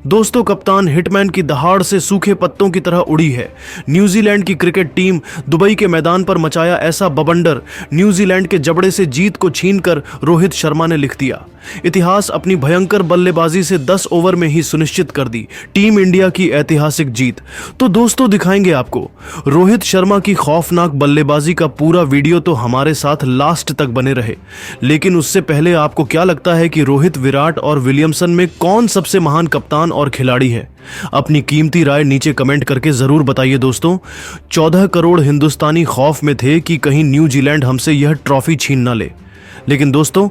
दोस्तों, कप्तान हिटमैन की दहाड़ से सूखे पत्तों की तरह उड़ी है। न्यूजीलैंड की क्रिकेट टीम दुबई के मैदान पर मचाया ऐसा बवंडर, न्यूजीलैंड के जबड़े से जीत को छीनकर रोहित शर्मा ने लिख दिया। इतिहास अपनी भयंकर बल्लेबाजी से 10 ओवर में ही सुनिश्चित कर दी टीम इंडिया की ऐतिहासिक जीत। तो दोस्तों, दिखाएंगे आपको रोहित शर्मा की खौफनाक बल्लेबाजी का पूरा वीडियो, तो हमारे साथ लास्ट तक बने रहे। लेकिन उससे पहले आपको क्या लगता है कि रोहित, विराट और विलियमसन में कौन सबसे महान कप्तान और खिलाड़ी है? अपनी कीमती राय नीचे कमेंट करके जरूर बताइए दोस्तों। 14 करोड़ हिंदुस्तानी खौफ में थे कि कहीं न्यूजीलैंड हमसे यह ट्रॉफी छीन ना ले। लेकिन दोस्तों,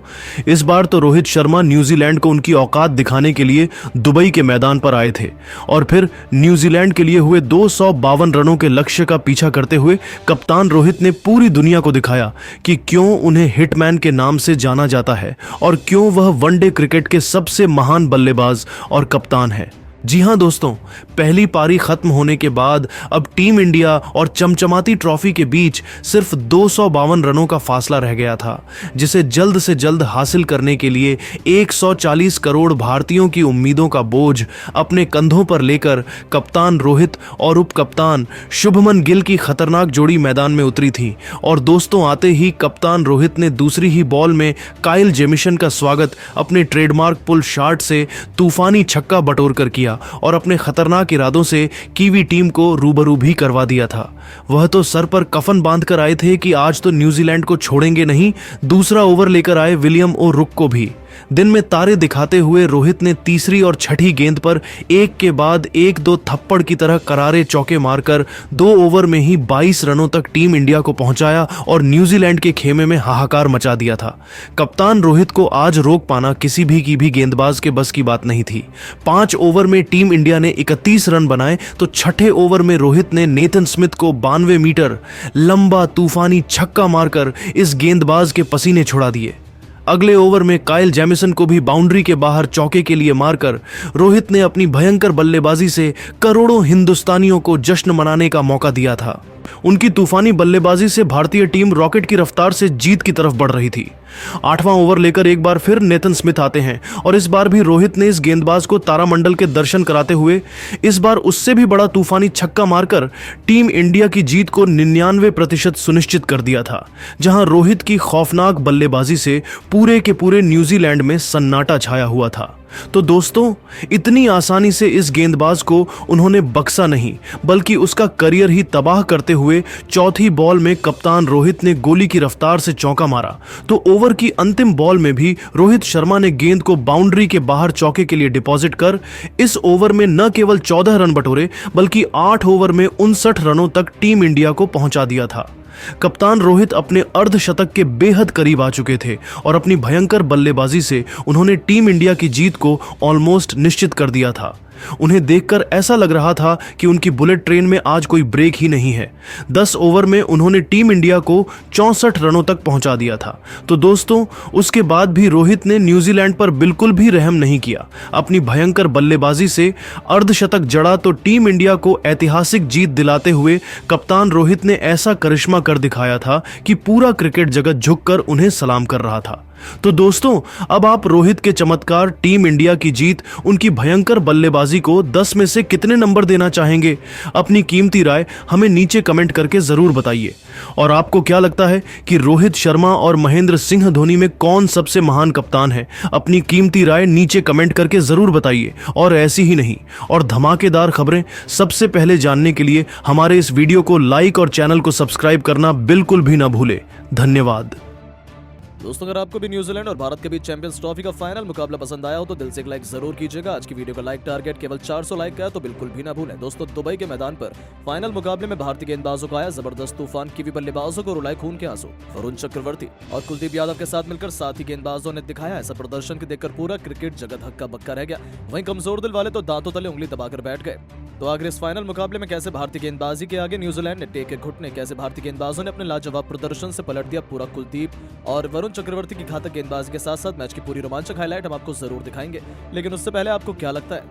इस बार तो रोहित शर्मा न्यूजीलैंड को उनकी औकात दिखाने के लिए दुबई के मैदान पर आए थे और फिर न्यूजीलैंड के लिए हुए 252 रनों के लक्ष्य का पीछा करते हुए कप्तान रोहित ने पूरी दुनिया को दिखाया कि क्यों उन्हें हिटमैन के नाम से जाना जाता है और क्यों वह वनडे क्रिकेट के सबसे महान बल्लेबाज और कप्तान है। जी हां दोस्तों, पहली पारी खत्म होने के बाद अब टीम इंडिया और चमचमाती ट्रॉफी के बीच सिर्फ 252 रनों का फासला रह गया था, जिसे जल्द से जल्द हासिल करने के लिए 140 करोड़ भारतीयों की उम्मीदों का बोझ अपने कंधों पर लेकर कप्तान रोहित और उप कप्तान शुभमन गिल की खतरनाक जोड़ी मैदान में उतरी थी। और दोस्तों, आते ही कप्तान रोहित ने दूसरी ही बॉल में काइल जेमिसन का स्वागत अपने ट्रेडमार्क पुल शॉट से तूफानी छक्का बटोर किया और अपने खतरनाक इरादों से कीवी टीम को रूबरू भी करवा दिया था। वह तो सर पर कफन बांधकर आए थे कि आज तो न्यूजीलैंड को छोड़ेंगे नहीं। दूसरा ओवर लेकर आए विलियम ओ रुक को भी दिन में तारे दिखाते हुए रोहित ने तीसरी और छठी गेंद पर एक के बाद एक 2 थप्पड़ की तरह करारे चौके मारकर 2 ओवर में ही 22 रनों तक टीम इंडिया को पहुंचाया और न्यूजीलैंड के खेमे में हाहाकार मचा दिया था। कप्तान रोहित को आज रोक पाना किसी भी की भी गेंदबाज के बस की बात नहीं थी। 5 ओवर में टीम इंडिया ने 31 रन बनाए तो छठे ओवर में रोहित ने नेथन स्मिथ को 92 मीटर लंबा तूफानी छक्का मारकर इस गेंदबाज के पसीने छुड़ा दिए। अगले ओवर में काइल जेमिसन को भी बाउंड्री के बाहर चौके के लिए मारकर रोहित ने अपनी भयंकर बल्लेबाजी से करोड़ों हिंदुस्तानियों को जश्न मनाने का मौका दिया था। उनकी तूफानी बल्लेबाजी से भारतीय टीम रॉकेट की रफ्तार से जीत की तरफ बढ़ रही थी। 8वां ओवर लेकर एक बार फिर नेथन स्मिथ आते हैं और इस बार भी रोहित ने इस गेंदबाज को तारामंडल के दर्शन कराते हुए इस बार उससे भी बड़ा तूफानी छक्का मारकर टीम इंडिया की जीत को 99% सुनिश्चित कर दिया था, जहां रोहित की खौफनाक बल्लेबाजी से पूरे के पूरे न्यूजीलैंड में सन्नाटा छाया हुआ था। तो दोस्तों, इतनी आसानी से इस गेंदबाज को उन्होंने बख्शा नहीं, बल्कि उसका करियर ही तबाह करते हुए चौथी बॉल में कप्तान रोहित ने गोली की रफ्तार से चौका मारा तो ओवर की अंतिम बॉल में भी रोहित शर्मा ने गेंद को बाउंड्री के बाहर चौके के लिए डिपॉजिट कर इस ओवर में न केवल 14 रन बटोरे बल्कि 8 ओवर में 59 रनों तक टीम इंडिया को पहुंचा दिया था। कप्तान रोहित अपने अर्धशतक के बेहद करीब आ चुके थे और अपनी भयंकर बल्लेबाजी से उन्होंने टीम इंडिया की जीत को ऑलमोस्ट निश्चित कर दिया था। उन्हें देखकर ऐसा लग रहा था कि उनकी बुलेट ट्रेन में आज कोई ब्रेक ही नहीं है। 10 ओवर में उन्होंने टीम इंडिया को 64 रनों तक पहुंचा दिया था। तो दोस्तों, उसके बाद भी रोहित ने न्यूजीलैंड पर बिल्कुल भी रहम नहीं किया। अपनी भयंकर बल्लेबाजी से अर्धशतक जड़ा तो टीम इंडिया को ऐतिहासिक जीत दिलाते हुए कप्तान रोहित ने ऐसा करिश्मा कर दिखाया था कि पूरा क्रिकेट जगत झुककर उन्हें सलाम कर रहा था। तो दोस्तों, अब आप रोहित के चमत्कार, टीम इंडिया की जीत, उनकी भयंकर बल्लेबाजी को 10 में से कितने नंबर देना चाहेंगे? अपनी कीमती राय हमें नीचे कमेंट करके जरूर बताइए। और आपको क्या लगता है कि रोहित शर्मा और महेंद्र सिंह धोनी में कौन सबसे महान कप्तान है? अपनी कीमती राय नीचे कमेंट करके जरूर बताइए। और ऐसी ही नहीं और धमाकेदार खबरें सबसे पहले जानने के लिए हमारे इस वीडियो को लाइक और चैनल को सब्सक्राइब करना बिल्कुल भी ना भूले। धन्यवाद। दोस्तों, अगर आपको भी न्यूजीलैंड और भारत के बीच चैंपियंस ट्रॉफी का फाइनल मुकाबला पसंद आया हो तो दिल से एक लाइक जरूर कीजिएगा। आज की वीडियो का लाइक टारगेट केवल 400 लाइक का है, तो बिल्कुल भी ना भूलें। दोस्तों, दुबई के मैदान पर फाइनल मुकाबले में भारतीय गेंदबाजों का आया जबरदस्त तूफान। कीवी बल्लेबाजों को रुलाए खून के आंसू। वरुण चक्रवर्ती और कुलदीप यादव के साथ मिलकर साथी गेंदबाजों ने दिखाया ऐसा प्रदर्शन कि देखकर पूरा क्रिकेट जगत हक्का बक्का रह गया। वहीं कमजोर दिल वाले तो दांतों तले उंगली दबाकर बैठ गए। तो आखिर इस फाइनल मुकाबले में कैसे भारतीय गेंदबाजी के आगे न्यूजीलैंड ने टेके घुटने, कैसे भारतीय गेंदबाजों ने अपने लाजवाब प्रदर्शन से पलट दिया पूरा कुलदीप और वरुण चक्रवर्ती की घातक गेंदबाजी के साथ साथ मैच की पूरी रोमांचक हाईलाइट हम आपको जरूर दिखाएंगे। लेकिन उससे पहले आपको क्या लगता है,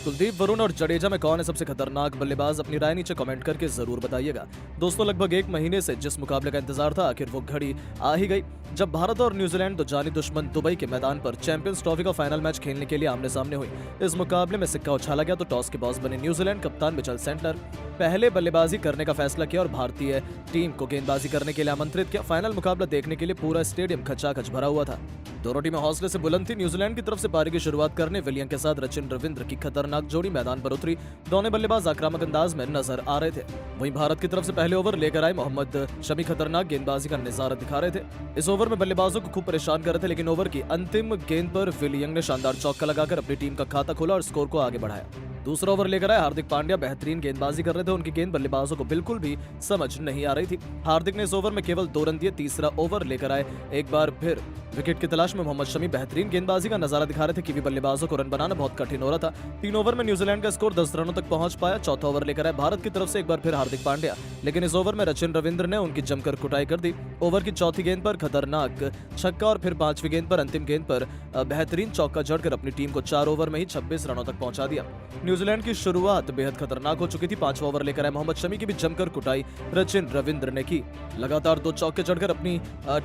कुलदीप, वरुण और जडेजा में कौन है सबसे खतरनाक बल्लेबाज? अपनी राय नीचे कमेंट करके जरूर बताइएगा। दोस्तों, लगभग एक महीने से जिस मुकाबले का इंतजार था, आखिर वो घड़ी आ ही गई जब भारत और न्यूजीलैंड दो जानी दुश्मन दुबई के मैदान पर चैंपियंस ट्रॉफी का फाइनल मैच खेलने के लिए आमने सामने हुई। इस मुकाबले में सिक्का उछाला गया तो टॉस के बॉस बने न्यूजीलैंड कप्तान मिचेल सेंटनर। पहले बल्लेबाजी करने का फैसला किया और भारतीय टीम को गेंदबाजी करने के लिए आमंत्रित किया। फाइनल मुकाबला देखने के लिए पूरा स्टेडियम खचाखच भरा हुआ था। दोनों टीमें हौसले से बुलंद थी। न्यूजीलैंड की तरफ से पारी की शुरुआत करने विलियम के साथ रचिन रविंद्र की खतरनाक जोड़ी मैदान पर उतरी। दोनों बल्लेबाज आक्रामक अंदाज में नजर आ रहे थे। वहीं भारत की तरफ से पहले ओवर लेकर आए मोहम्मद शमी खतरनाक गेंदबाजी का नजारा दिखा रहे थे। इस ओवर में बल्लेबाजों को खूब परेशान कर रहे थे, लेकिन ओवर की अंतिम गेंद पर विलियम ने शानदार चौका लगाकर अपनी टीम का खाता खोला और स्कोर को आगे बढ़ाया। दूसरा ओवर लेकर आए हार्दिक पांड्या बेहतरीन गेंदबाजी कर रहे थे। उनकी गेंद बल्लेबाजों को बिल्कुल भी समझ नहीं आ रही थी। हार्दिक ने इस ओवर में केवल 2 रन दिए। तीसरा ओवर लेकर आए एक बार फिर विकेट की तलाश में मोहम्मद शमी बेहतरीन गेंदबाजी का नजारा दिखा रहे थे। कीवी बल्लेबाजों को रन बनाना बहुत कठिन हो रहा था। 3 ओवर में न्यूजीलैंड का स्कोर 10 रनों तक पहुंच पाया। चौथा ओवर लेकर आए भारत की तरफ से एक बार फिर हार्दिक पांड्या, लेकिन इस ओवर में रचिन रविंद्र ने उनकी जमकर कुटाई कर दी। ओवर की चौथी गेंद पर खतरनाक छक्का और फिर 5वीं गेंद पर अंतिम गेंद पर बेहतरीन चौका जड़कर अपनी टीम को 4 ओवर में ही 26 रनों तक पहुंचा दिया। न्यूजीलैंड की शुरुआत बेहद खतरनाक हो चुकी थी। 5वां ओवर लेकर आए मोहम्मद शमी की भी जमकर कुटाई रचिन रविंद्र ने की। लगातार 2 चौके जड़कर अपनी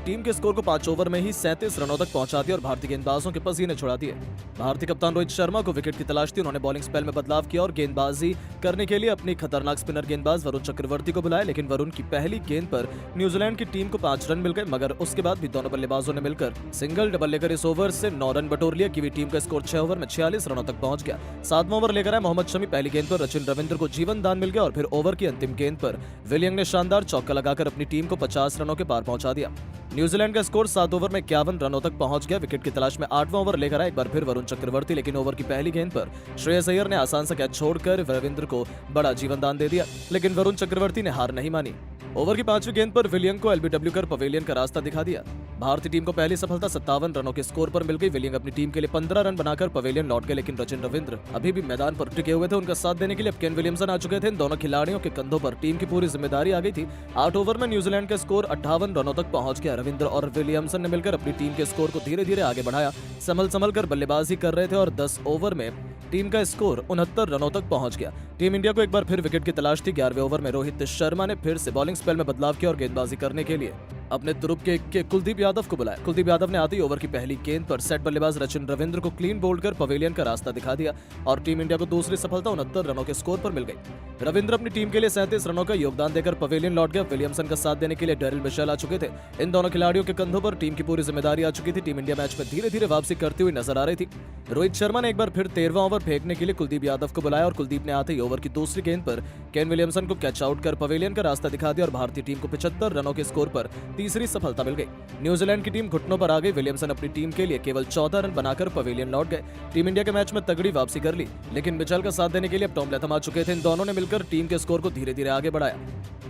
टीम के स्कोर को 5 ओवर में ही 37 रनों तक पहुंचा दिया और भारतीय गेंदबाजों के पसीने छुड़ा दिए। भारतीय कप्तान रोहित शर्मा को विकेट की तलाश थी। उन्होंने बॉलिंग स्पेल में बदलाव किया और गेंदबाजी करने के लिए अपनी खतरनाक स्पिनर गेंदबाज वरुण चक्रवर्ती को बुलाया, लेकिन वरुण की पहली गेंद पर न्यूजीलैंड की टीम को 5 रन मिल गए। मगर उसके बाद भी दोनों बल्लेबाजों ने मिलकर सिंगल डबल लेकर इस ओवर से 9 रन बटोर लिया। कीवी टीम का स्कोर 6 ओवर में 46 रनों तक पहुंच गया। 7वां ओवर लेकर आए मोहम्मद शमी। पहली गेंद पर रचिन रविंद्र को जीवन दान मिल गया और फिर ओवर की अंतिम गेंद पर विलियम ने शानदार चौका लगाकर अपनी टीम को 50 रनों के पार पहुंचा दिया। न्यूजीलैंड का स्कोर 7 ओवर में 51 रनों तक पहुंच गया। विकेट की तलाश में 8वां ओवर लेकर आए एक बार फिर वरुण चक्रवर्ती, लेकिन ओवर की पहली गेंद पर श्रेयस अय्यर ने आसान सा कैच छोड़कर रविंद्र को बड़ा जीवन दान दे दिया, लेकिन वरुण चक्रवर्ती ने हार नहीं मानी। ओवर की 5वीं गेंद पर विलियम को एलबीडब्ल्यू कर पवेलियन का रास्ता दिखा दिया। भारतीय टीम को पहली सफलता 57 रनों के स्कोर पर मिल गई। विलियम अपनी टीम के लिए 15 रन बनाकर पवेलियन लौट गए, लेकिन रचिन रविंद्र अभी भी मैदान पर टिके हुए थे। उनका साथ देने के लिए अब केन विलियमसन आ चुके थे। इन दोनों खिलाड़ियों के कंधों पर टीम की पूरी जिम्मेदारी आ गई थी। 8 ओवर में न्यूजीलैंड का स्कोर 58 रनों तक पहुंच गया। रविंद्र और विलियमसन ने मिलकर अपनी टीम के स्कोर को धीरे धीरे आगे बढ़ाया। संभल कर बल्लेबाजी कर रहे थे और 10 ओवर में टीम का स्कोर 69 रनों तक पहुंच गया। टीम इंडिया को एक बार फिर विकेट की तलाश थी। 11वें ओवर में रोहित शर्मा ने फिर से बॉलिंग स्पेल में बदलाव किया और गेंदबाजी करने के लिए अपने तुरुप के कुलदीप यादव को बुलाया। कुलदीप यादव ने आते ही ओवर की पहली गेंद पर सेट बल्लेबाज रचिन रविंद्र को क्लीन बोल्ड कर पवेलियन का रास्ता दिखा दिया और टीम इंडिया को दूसरी सफलता 69 रनों के स्कोर पर मिल गई। रविंद्र अपनी टीम के लिए 37 रनों का योगदान देकर पवेलियन लौट गया। विलियमसन का साथ देने के लिए डेरिल मिशेल आ चुके थे। इन दोनों खिलाड़ियों के कंधों पर टीम की पूरी जिम्मेदारी आ चुकी थी। टीम इंडिया मैच में धीरे धीरे वापसी करती हुई नजर आ रही थी। रोहित शर्मा ने एक बार फिर 13वां ओवर फेंकने के लिए कुलदीप यादव को बुलाया और कुलदीप ने आते ही ओवर की दूसरी गेंद पर केन विलियमसन को कैच आउट कर पवेलियन का रास्ता दिखा दिया और भारतीय टीम को 75 रनों के स्कोर पर तीसरी सफलता मिल गई। न्यूजीलैंड की टीम घुटनों पर आ गई। विलियमसन अपनी टीम के लिए केवल 14 रन बनाकर पवेलियन लौट गए। टीम इंडिया के मैच में तगड़ी वापसी कर ली, लेकिन मिचेल का साथ देने के लिए अब टॉम लैथम आ चुके थे। इन दोनों ने मिलकर टीम के स्कोर को धीरे धीरे आगे बढ़ाया।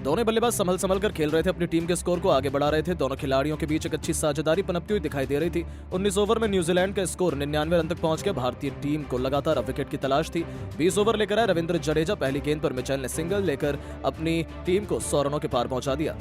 दोनों बल्लेबाज संभल कर खेल रहे थे, अपनी टीम के स्कोर को आगे बढ़ा रहे थे। दोनों खिलाड़ियों के बीच एक अच्छी साझेदारी पनपती हुई दिखाई दे रही थी। 19 ओवर में न्यूजीलैंड का स्कोर 99 रन तक पहुंच गया। भारतीय टीम को लगातार अब विकेट की तलाश थी। 20 ओवर लेकर आए रविंद्र जडेजा। पहली गेंद पर मिचेल ने सिंगल लेकर अपनी टीम को 100 रनों के पार पहुंचा दिया।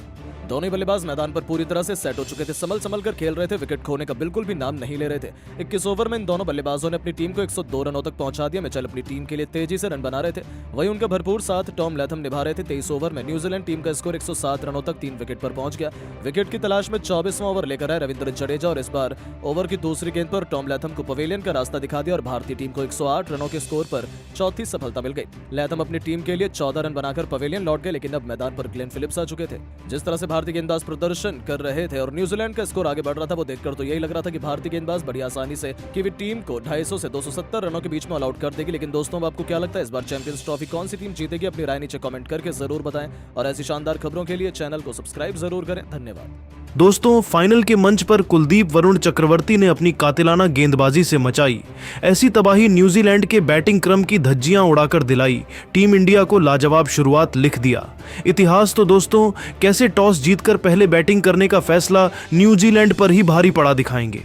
दोनों बल्लेबाज मैदान पर पूरी तरह से सेट हो चुके थे। संभल कर खेल रहे थे, विकेट खोने का बिल्कुल भी नाम नहीं ले रहे थे। 21 ओवर में इन दोनों बल्लेबाजों ने अपनी टीम को 102 रनों तक पहुंचा दिया। मिचेल अपनी टीम के लिए तेजी से रन बना रहे थे, वहीं उनका भरपूर साथ टॉम लैथम निभा रहे थे। 23 ओवर में न्यूजीलैंड टीम का स्कोर 107 रनों तक 3 विकेट पर पहुंच गया। विकेट की तलाश में 24वां ओवर लेकर आए रविंद्र जडेजा और इस बार ओवर की दूसरी गेंद पर टॉम लैथम को पवेलियन का रास्ता दिखा दिया और भारतीय टीम को 108 रनों के स्कोर पर चौथी सफलता मिल गई। लैथम अपनी टीम के लिए 14 रन बनाकर पवेलियन लौट गए, लेकिन अब मैदान पर ग्लेन फिलिप्स आ चुके थे। जिस तरह से भारतीय गेंदबाज प्रदर्शन कर रहे थे और न्यूजीलैंड का स्कोर आगे बढ़ रहा था, वो देखकर तो यही लग रहा था कि भारतीय गेंदबाज बड़ी आसानी से कीवी टीम को 250 से 270 रनों के बीच में ऑल आउट कर देगी। लेकिन दोस्तों, अब आपको क्या लगता है इस बार चैंपियंस ट्रॉफी कौन सी टीम जीतेगी? अपनी राय नीचे कमेंट करके जरूर बताएं और ऐसी शानदार खबरों के लिए चैनल को सब्सक्राइब जरूर करें। धन्यवाद। दोस्तों, फाइनल के मंच पर कुलदीप वरुण चक्रवर्ती ने अपनी कातिलाना गेंदबाजी से मचाई ऐसी तबाही, न्यूजीलैंड के बैटिंग क्रम की धज्जियां उड़ाकर दिलाई। टीम इंडिया को लाजवाब शुरुआत लिख दिया। इतिहास तो दोस्तों कैसे टॉस जीतकर पहले बैटिंग करने का फैसला न्यूजीलैंड पर ही भारी पड़ा दिखाएंगे।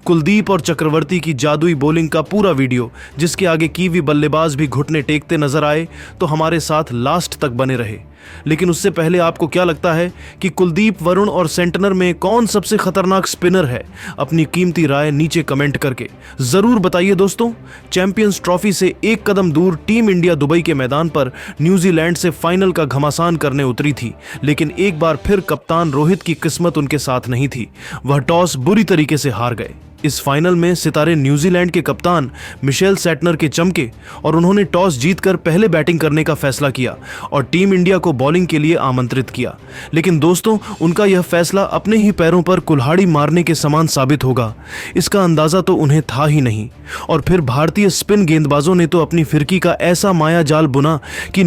कुलदीप और चक्रवर्ती की जादुई बॉलिंग का पूरा वीडियो, जिसके आगे कीवी बल्लेबाज भी घुटने टेकते नजर आए, तो हमारे साथ लास्ट तक बने रहे। लेकिन उससे पहले आपको क्या लगता है कि कुलदीप, वरुण और सेंटनर में कौन सबसे खतरनाक स्पिनर है? अपनी कीमती राय नीचे कमेंट करके जरूर बताइए दोस्तों। चैंपियंस ट्रॉफी से एक कदम दूर टीम इंडिया दुबई के मैदान पर न्यूजीलैंड से फाइनल का घमासान करने उतरी थी, लेकिन एक बार फिर कप्तान रोहित की किस्मत उनके साथ नहीं थी। वह टॉस बुरी तरीके से हार गए। इस फाइनल में सितारे न्यूजीलैंड के कप्तान मिशेल सेटनर के चमके और उन्होंने टॉस जीतकर पहले बैटिंग करने का फैसला किया और टीम इंडिया को बॉलिंग के लिए आमंत्रित किया। लेकिन दोस्तों, उनका यह फैसला अपने ही पैरों पर कुल्हाड़ी मारने के समान साबित होगा, इसका अंदाजा तो उन्हें था ही नहीं। और फिर भारतीय स्पिन गेंदबाजों ने तो अपनी फिरकी का ऐसा माया जाल बुना कि